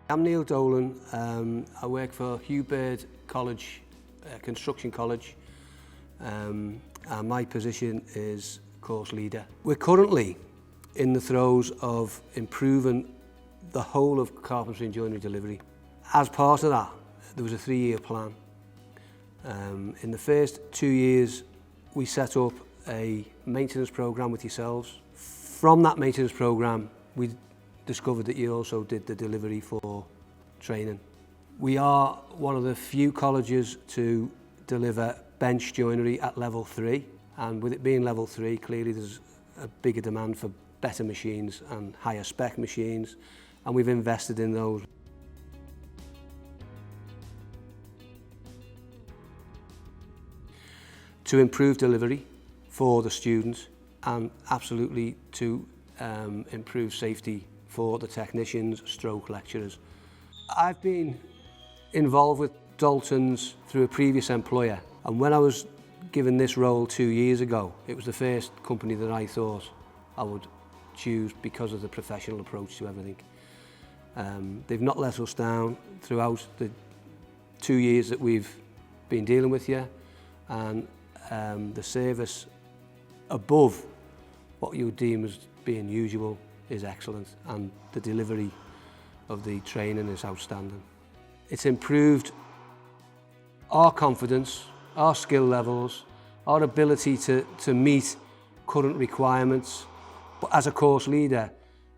I'm Neil Dolan. I work for Hugh Baird College, Construction College, and my position is Course Leader. We're currently in the throes of improving the whole of carpentry and joinery delivery. As part of that, there was a 3-year plan. In the first 2 years, we set up a maintenance programme with yourselves. From that maintenance programme, we discovered that you also did the delivery for training. We are one of the few colleges to deliver bench joinery at level 3, and with it being level 3, clearly there's a bigger demand for better machines and higher spec machines, and we've invested in those. To improve delivery for the students and absolutely to improve safety for the technicians, stroke lecturers. I've been involved with Daltons through a previous employer, and when I was given this role 2 years ago, it was the first company that I thought I would choose because of the professional approach to everything. They've not let us down throughout the 2 years that we've been dealing with you, and the service above what you would deem as being usual is excellent, and the delivery of the training is outstanding. It's improved our confidence, our skill levels, our ability to meet current requirements. But as a course leader,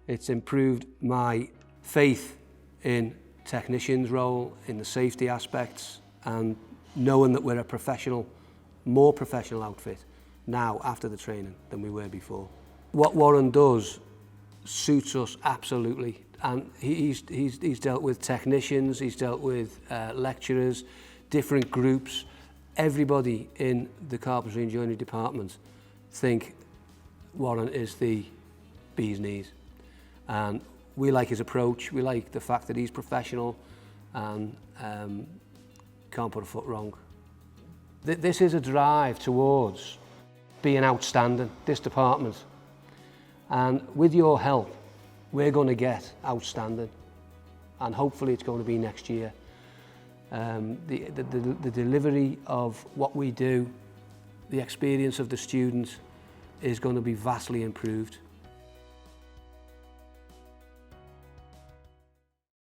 it's improved my faith in technicians' role, in the safety aspects, and knowing that we're a professional, more professional outfit now after the training than we were before. What Warren does suits us absolutely, and he's dealt with technicians, he's dealt with lecturers, different groups. Everybody in the carpentry and joinery department think Warren is the bee's knees, and we like his approach. We like the fact that he's professional and can't put a foot wrong. This is a drive towards being outstanding, this department. And with your help, we're going to get outstanding. And hopefully it's going to be next year. The delivery of what we do, the experience of the students is going to be vastly improved.